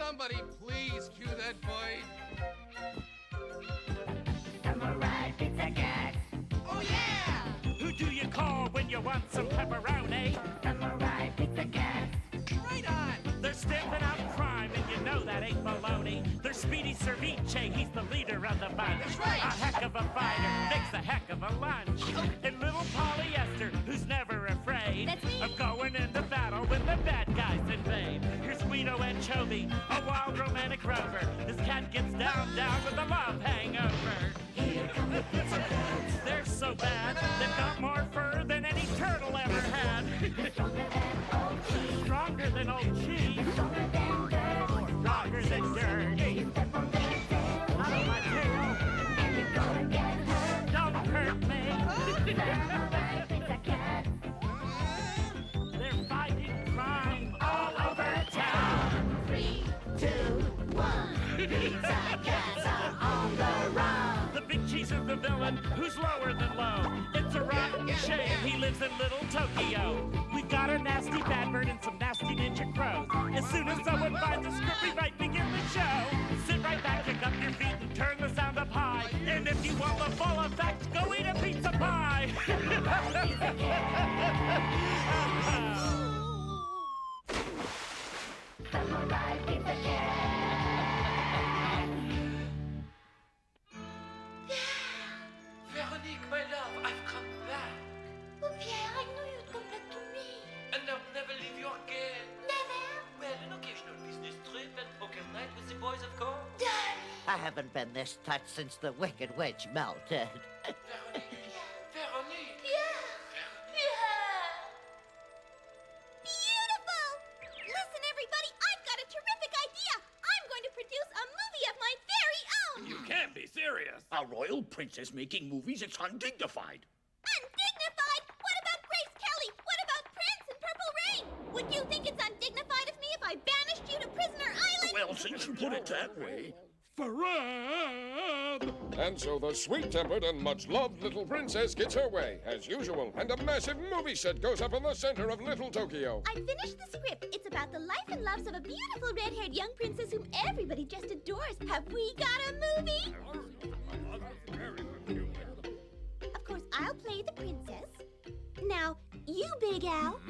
somebody please cue that boy? Samurai Pizza Cat. Oh, yeah! Who do you call when you want some pepperoni? Samurai Pizza Cat. Right on! They're stamping out crime, and you know that ain't baloney. They're Speedy Ceviche, he's the leader of the bunch. That's right. A heck of a fighter, makes a heck of a lunch. And little Polyester, who's never afraid That's me. of going into battle when the bad guys invade. Here's Guido and Speedy, a wild romantic rover. This cat gets down with a love hangover. Here come the Pizza Cats. They're so bad, they've got more fur than any turtle ever had. Stronger than old cheese. Stronger than old cheese. Stronger than dirt. Stronger than dirt. You step on their tail. Out of my tail. And you're gonna get hurt. Don't hurt me. Samurai Pizza Cats. They're fighting crime all over town. 3, 2, 1. Pizza Cats are on the run. The big cheese is the villain who's lower than low. It's a rotten shame he lives in little Tokyo. We've got a nasty bad bird and some nasty ninja crows. As soon as someone finds a script, we might begin the show. Sit right back, kick up your feet, and turn the sound up high. And if you want the full effect, go eat a pizza pie. Samurai Pizza Cat. Veronique, my love, I've come back. Oh, Pierre, I knew you'd come back to me. And I'll never leave you again. Never. Well, an occasional business trip and poker night with the boys, of course. Darling. I haven't been this touched since the Wicked Witch melted. Veronique. Veronique. Yeah. Beautiful! Listen, everybody, I've got a terrific idea. I'm going to produce a movie of my very own. You can't be serious. A royal princess making movies, it's undignified. Undignified? What about Grace Kelly? What about Prince and Purple Rain? Would you think it's undignified of me if I banished you to Prisoner Island? Well, since you put it that way. And so the sweet-tempered and much-loved little princess gets her way, as usual, and a massive movie set goes up in the center of Little Tokyo. I finished the script. It's about the life and loves of a beautiful red-haired young princess whom everybody just adores. Have we got a movie? Of course, I'll play the princess. Now, you, Big Al,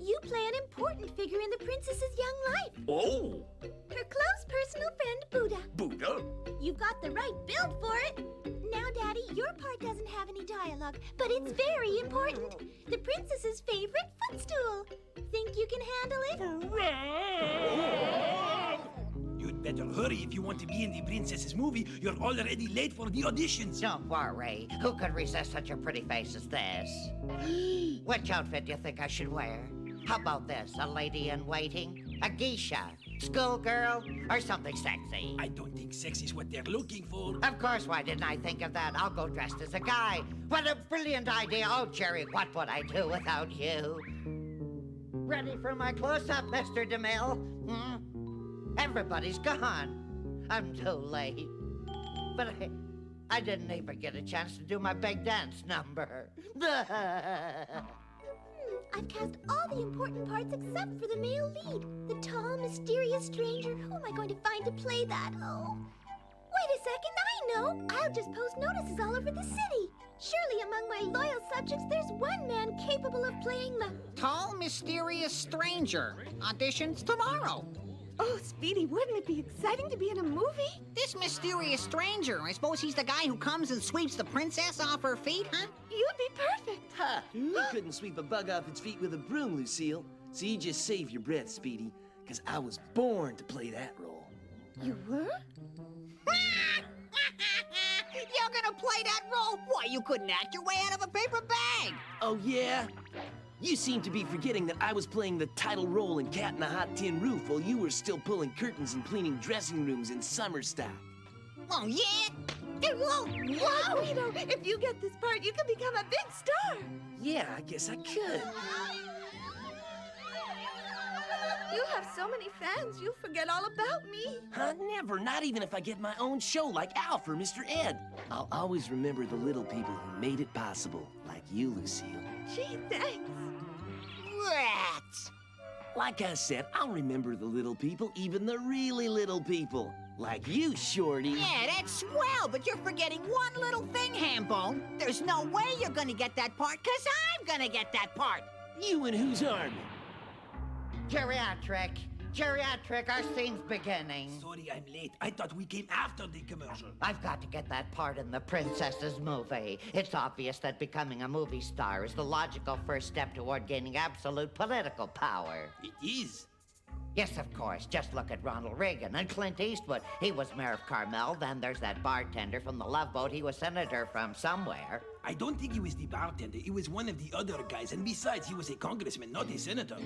you play an important figure in the princess's young life. Oh, Her close personal friend, Buddha. Buddha? You've got the right build for it. Now, Daddy, your part doesn't have any dialogue, but it's very important. The princess's favorite footstool. Think you can handle it? You'd better hurry if you want to be in the princess's movie. You're already late for the auditions. Don't worry. Who could resist such a pretty face as this? Which outfit do you think I should wear? How about this? A lady in waiting? A geisha? Schoolgirl? Or something sexy? I don't think sex is what they're looking for. Of course, why didn't I think of that? I'll go dressed as a guy. What a brilliant idea. Oh, Jerry, what would I do without you? Ready for my close-up, Mr. DeMille? Everybody's gone. I'm too late. But I didn't even get a chance to do my big dance number. I've cast all the important parts except for the male lead. The tall, mysterious stranger. Who am I going to find to play that? Oh. Wait a second, I know. I'll just post notices all over the city. Surely among my loyal subjects, there's one man capable of playing the... Tall, mysterious stranger. Auditions tomorrow. Oh, Speedy, wouldn't it be exciting to be in a movie? This mysterious stranger, I suppose he's the guy who comes and sweeps the princess off her feet, huh? You'd be perfect. Ha! You couldn't sweep a bug off its feet with a broom, Lucille. So you just save your breath, Speedy, because I was born to play that role. You were? You're gonna play that role? Why, you couldn't act your way out of a paper bag. Oh, yeah? You seem to be forgetting that I was playing the title role in Cat in the Hot Tin Roof while you were still pulling curtains and cleaning dressing rooms in summer stock. Oh, yeah? Whoa, Guido, if you get this part, you can become a big star. Yeah, I guess I could. You have so many fans, you forget all about me. Huh? Never. Not even if I get my own show like Al for Mr. Ed. I'll always remember the little people who made it possible, like you, Lucille. Gee, thanks. Rats! Like I said, I'll remember the little people, even the really little people. Like you, Shorty. Yeah, that's swell, but you're forgetting one little thing, Hambone. There's no way you're gonna get that part, 'cause I'm gonna get that part. You and whose army? Geriatric. Geriatric, our scene's beginning. Sorry, I'm late. I thought we came after the commercial. I've got to get that part in the princess's movie. It's obvious that becoming a movie star is the logical first step toward gaining absolute political power. It is. Yes, of course. Just look at Ronald Reagan and Clint Eastwood. He was mayor of Carmel. Then there's that bartender from the Love Boat. He was senator from somewhere. I don't think he was the bartender. He was one of the other guys. And besides, he was a congressman, not a senator.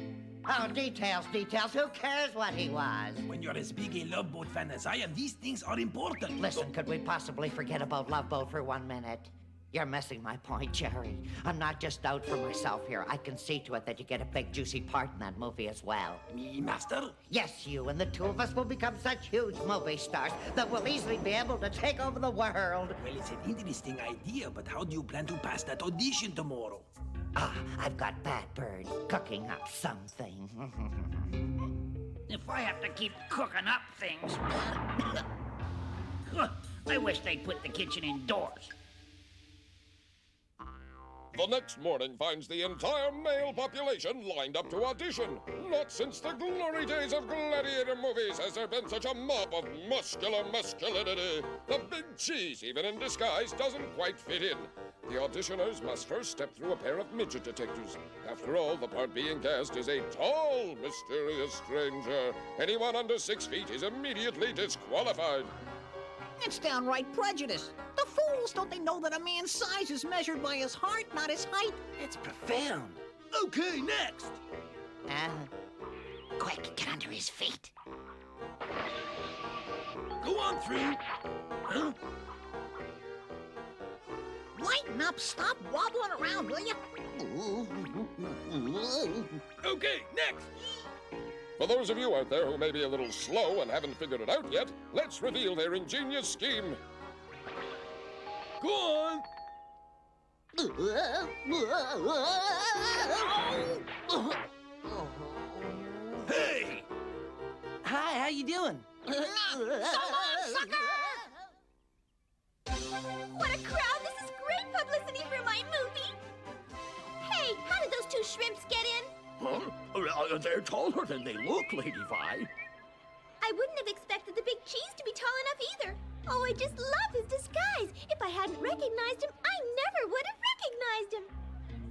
Oh, details, details. Who cares what he was? When you're as big a Love Boat fan as I am, these things are important. Listen, could we possibly forget about Love Boat for 1 minute? You're missing my point, Jerry. I'm not just out for myself here. I can see to it that you get a big, juicy part in that movie as well. Me, Master? Yes, you and the two of us will become such huge movie stars that we'll easily be able to take over the world. Well, it's an interesting idea, but how do you plan to pass that audition tomorrow? Ah, I've got Bad Bird cooking up something. If I have to keep cooking up things... I wish they'd put the kitchen indoors. The next morning finds the entire male population lined up to audition. Not since the glory days of gladiator movies has there been such a mob of muscular masculinity. The big cheese, even in disguise, doesn't quite fit in. The auditioners must first step through a pair of midget detectors. After all, the part being cast is a tall, mysterious stranger. Anyone under 6 feet is immediately disqualified. It's downright prejudice. The fools, don't they know that a man's size is measured by his heart, not his height? It's profound. Okay, next. Quick, get under his feet. Go on through. Huh? Lighten up, stop wobbling around, will you? Okay, next. For those of you out there who may be a little slow and haven't figured it out yet, let's reveal their ingenious scheme. Go on. Hey! Hi, how you doing? So long, sucker! What a crowd! This is great publicity for my movie! Hey, how did those two shrimps get in? Huh? They're taller than they look, Lady Vi. I wouldn't have expected the big cheese to be tall enough either. Oh, I just love his disguise. If I hadn't recognized him, I never would have recognized him.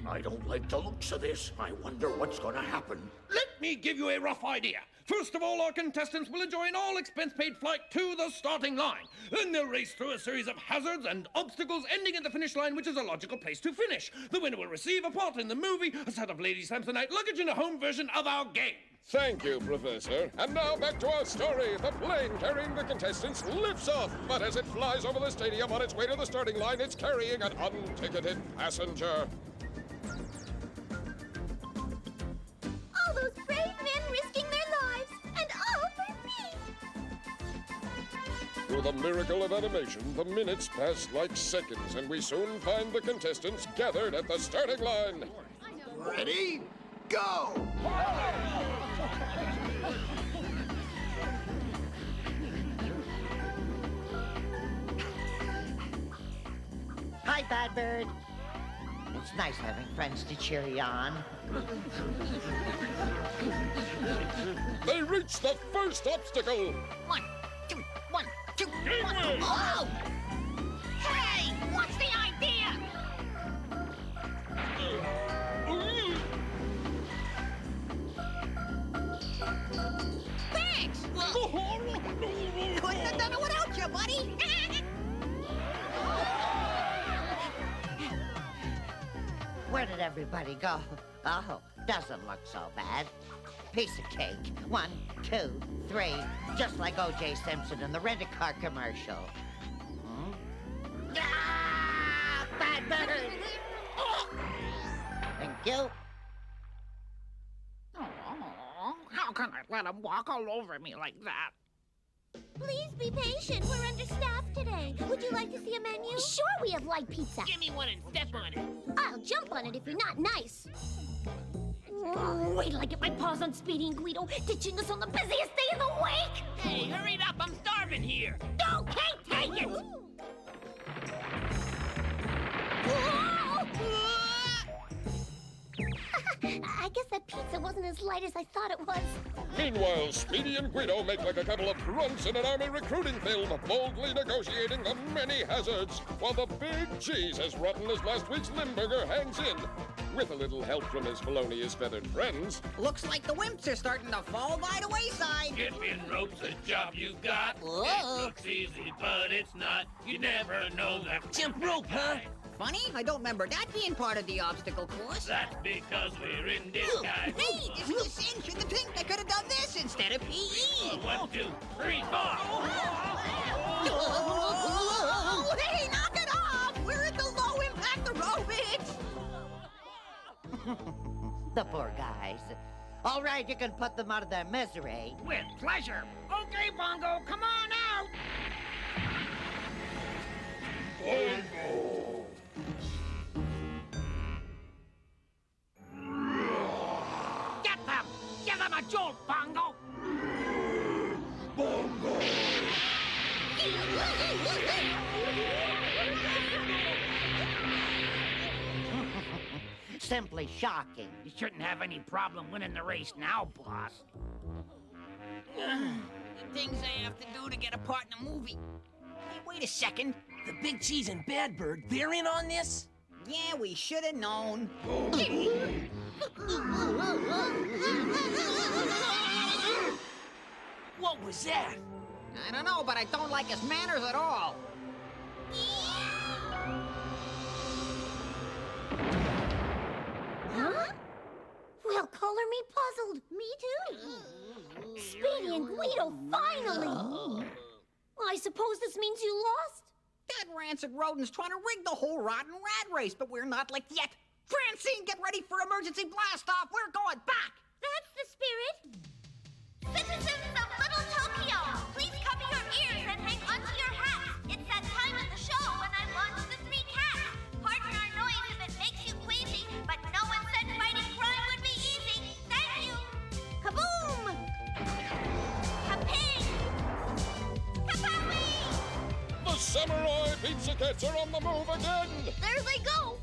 I don't like the looks of this. I wonder what's gonna happen. Let me give you a rough idea. First of all, our contestants will enjoy an all-expense-paid flight to the starting line. Then they'll race through a series of hazards and obstacles, ending at the finish line, which is a logical place to finish. The winner will receive a part in the movie, a set of Lady Samsonite luggage, and a home version of our game. Thank you, Professor. And now back to our story. The plane carrying the contestants lifts off, but as it flies over the stadium on its way to the starting line, it's carrying an unticketed passenger. All those brave men risking their lives, and all for me! Through the miracle of animation, the minutes pass like seconds, and we soon find the contestants gathered at the starting line. Ready? Go! Hi, Bad Bird. It's nice having friends to cheer you on. They reach the first obstacle. One, two, one, two, one, two. Oh! Hey, what's the idea? Thanks! Couldn't have done it without you, buddy. Where did everybody go? Oh, doesn't look so bad. Piece of cake. 1, 2, 3. Just like O.J. Simpson in the rent-a-car commercial. Ah! Bad Bird! Thank you. Oh, how can I let him walk all over me like that? Please be patient. We're understaffed today. Would you like to see a menu? Sure, we have light pizza. Give me one and step on it. I'll jump on it if you're not nice. Wait till I get my paws on Speedy and Guido, ditching us on the busiest day of the week! Hey, hurry it up, I'm starving here. No, can't take it! I guess that pizza wasn't as light as I thought it was. Meanwhile, Speedy and Guido make like a couple of grunts in an army recruiting film, boldly negotiating the many hazards, while the big cheese, as rotten as last week's Limburger, hangs in. With a little help from his felonious feathered friends. Looks like the wimps are starting to fall by the wayside. Skipping rope's a job you got. It looks easy, but it's not. You never know that. Jump rope, huh? Funny, I don't remember that being part of the obstacle course. That's because we're in disguise. Hey, this is a cinch. You'd think they could have done this instead of PE. 1, 2, 3, 4. Oh, hey, knock it off! We're at the low-impact aerobics! The poor guys. All right, you can put them out of their misery. With pleasure. Okay, Bongo, come on out. Bongo! Get them. Give them a jolt, Bongo. Bongo! Simply shocking. You shouldn't have any problem winning the race now, boss. The things I have to do to get a part in a movie. Hey, wait a second. The Big Cheese and Bad Bird, they're in on this? Yeah, we should have known. What was that? I don't know, but I don't like his manners at all. Huh? Well, color me puzzled. Me too. Speedy and Guido, finally! I suppose this means you lost? That rancid rodent's trying to rig the whole rotten rat race, but we're not licked yet. Francine, get ready for emergency blast-off. We're going back. That's the spirit. Citizens of Little Tokyo, please cover your ears and hang onto your hats. It's that time of the show when I launch the 3 cats. Pardon our noise if it makes you queasy, but no one said fighting crime would be easy. Thank you. Kaboom! Kaping! Kapowie! The Samurai Pizza Cats are on the move again! There they go.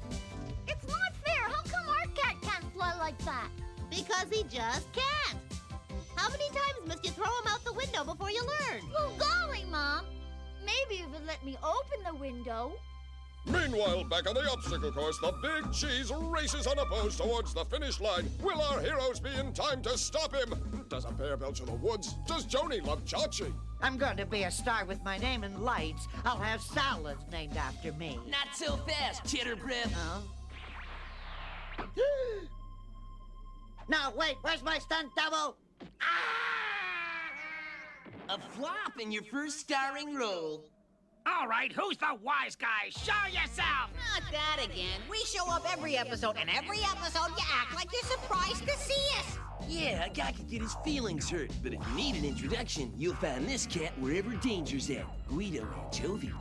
It's not fair. How come our cat can't fly like that? Because he just can't. How many times must you throw him out the window before you learn? Well, golly, Mom. Maybe if you'd let me open the window. Meanwhile, back on the obstacle course, the Big Cheese races unopposed towards the finish line. Will our heroes be in time to stop him? Does a bear belch in the woods? Does Joni love Chachi? I'm going to be a star with my name in lights. I'll have salads named after me. Not so fast, Cheddar Breath. Huh? No, wait, where's my stunt double? A flop in your first starring role. All right, who's the wise guy? Show yourself. Not that again. We show up every episode, and every episode you act like you're surprised to see us. Yeah, a guy could get his feelings hurt, but if you need an introduction, you'll find this cat wherever danger's at. Guido and Jovi.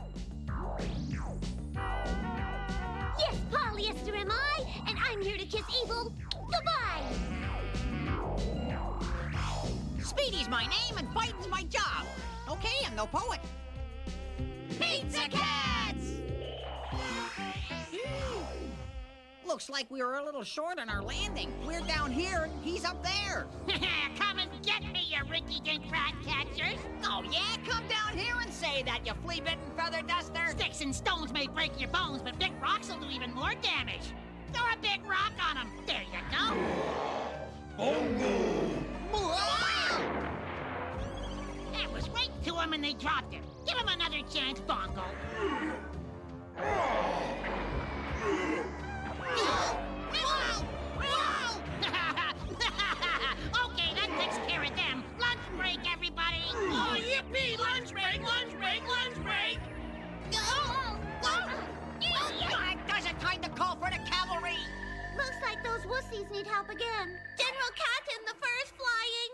Yes, polyester am I, and I'm here to kiss evil goodbye. Speedy's my name, and fighting's my job. Okay, I'm no poet. Pizza Cats! Looks like we were a little short on our landing. We're down here, and he's up there. Come and get me, you rinky-dink rat catchers. Oh, yeah? Come down here and say that, you flea-bitten feather duster. Sticks and stones may break your bones, but big rocks will do even more damage. Throw a big rock on him. There you go. Bongo! That was right to him and they dropped him. Give him another chance, Bongo. Okay, that takes care of them. Lunch break, everybody. Oh, yippee! Lunch break, lunch break, lunch break. Doesn't time to call for the cavalry. Looks like those wussies need help again. General Catton, the first flying.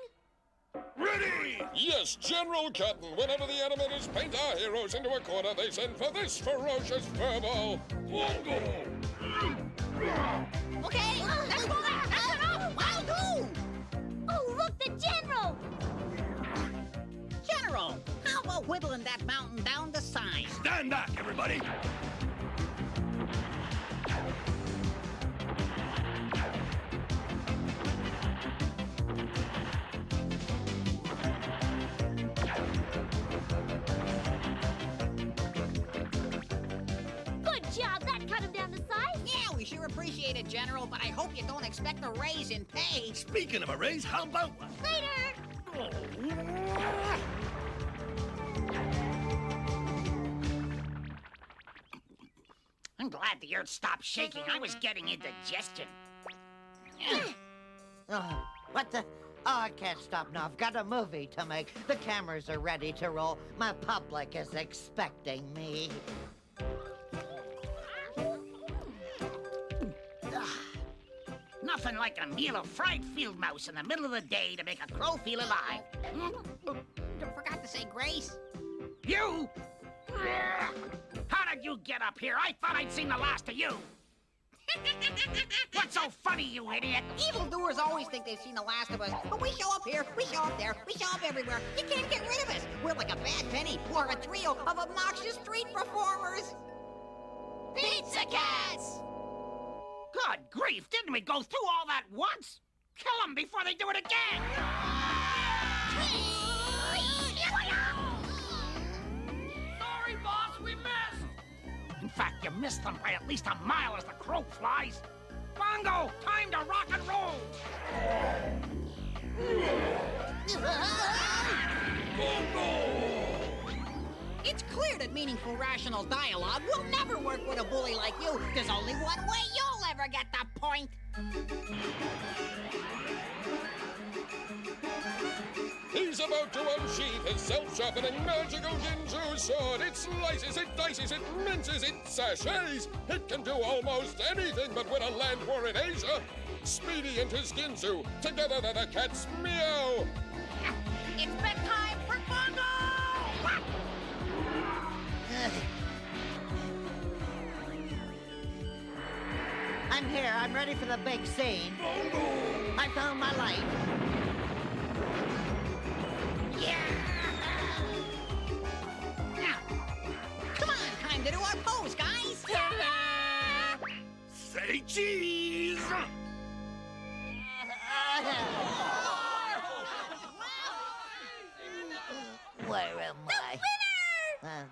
Ready! Yes, General Cotton. Whenever the animators paint our heroes into a corner, they send for this ferocious furball. Bongo! Okay, that's fine. That's enough. whittling that mountain down to size. Stand back, everybody. Good job. That cut him down to size. Yeah, we sure appreciate it, General, but I hope you don't expect a raise in pay. Speaking of a raise, how about one? Later. I'm glad the earth stopped shaking. I was getting indigestion. Oh, what the? Oh, I can't stop now. I've got a movie to make. The cameras are ready to roll. My public is expecting me. Nothing like a meal of fried field mouse in the middle of the day to make a crow feel alive. Forgot to say grace. You! How did you get up here? I thought I'd seen the last of you. What's so funny, you idiot? Evildoers always think they've seen the last of us, but we show up here, we show up there, we show up everywhere. You can't get rid of us. We're like a bad penny or a trio of obnoxious street performers. Pizza Cats! Good grief, didn't we go through all that once? Kill them before they do it again! Sorry, boss, we missed! In fact, you missed them by at least a mile as the crow flies. Bongo, time to rock and roll! It's clear that meaningful, rational dialogue will never work with a bully like you. There's only one way you'll ever get the point. He's about to unsheath his self-sharpening magical Ginju sword. It slices, it dices, it minces, it sachets. It can do almost anything but win a land war in Asia. Speedy and his Ginzu, together they're the cats meow. It's bedtime for Bongo! I'm here. I'm ready for the big scene. I found my light. Come on, time to do our pose, guys. Say cheese! Where am I? Winner!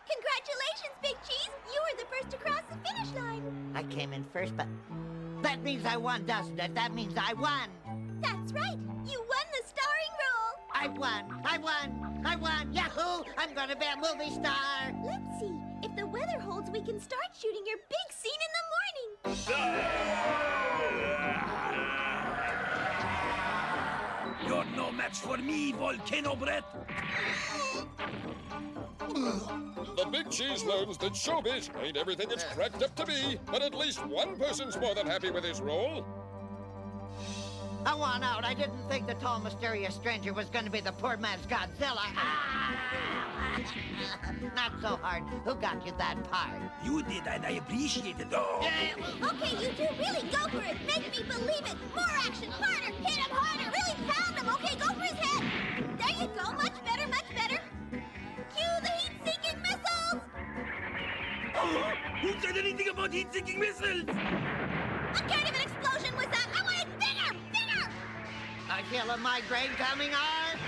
Congratulations, Big Cheese. You were the first to cross the finish line. I came in first, but that means I won, doesn't it? That means I won. That's right. You won the starring role. I won. I won. I won. Yahoo! I'm going to be a movie star. Let's see. If the weather holds, we can start shooting your big scene in the morning. You're no match for me, Volcano Brett. The Big Cheese learns that showbiz ain't everything it's cracked up to be, but at least one person's more than happy with his role. I won out. I didn't think the tall, mysterious stranger was going to be the poor man's Godzilla. Not so hard. Who got you that part? You did, and I appreciate it. Oh. Okay, you two, really go for it. Make me believe it. More action, harder, hit him harder, really pound him. Okay, go for his head. There you go. Much better, much better. Cue the heat-seeking missiles. Who said anything about heat-seeking missiles? What kind of an explosion was that? I want it bigger, bigger. I feel a migraine coming on.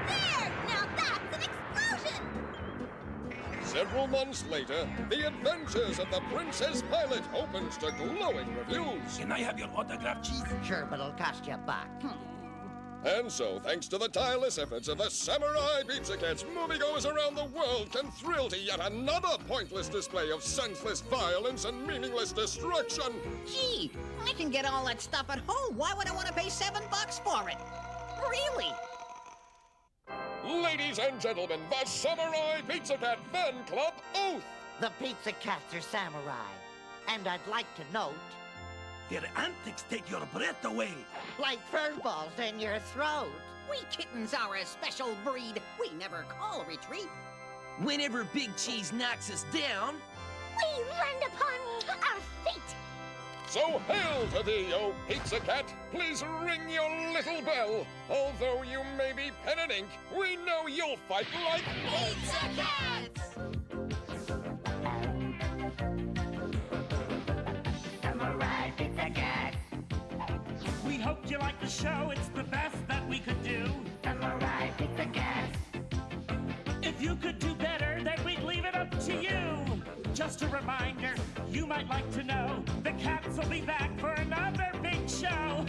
There. Now that's an explosion. Several months later, The Adventures of the Princess Pilot opens to glowing reviews. Can I have your autograph, Cheese? Sure, but it'll cost you $1. And so, thanks to the tireless efforts of the Samurai Pizza Cats, moviegoers around the world can thrill to yet another pointless display of senseless violence and meaningless destruction. Gee, I can get all that stuff at home. Why would I want to pay $7 for it? Really? Ladies and gentlemen, the Samurai Pizza Cat Fan Club Oath! The Pizza Cats are samurai. And I'd like to note, Their antics take your breath away. like fur balls in your throat. We kittens are a special breed. We never call retreat. Whenever Big Cheese knocks us down, We land upon our fate. So hail to thee, O Pizza Cat. Please ring your little bell. Although you may be pen and ink, we know you'll fight like Pizza Cats! Samurai Pizza Cats! We hoped you liked the show, it's the best that we could do. Samurai Pizza Cats! If you could do better, then we'd leave it up to you. Just a reminder, you might like to know, the cats will be back for another big show.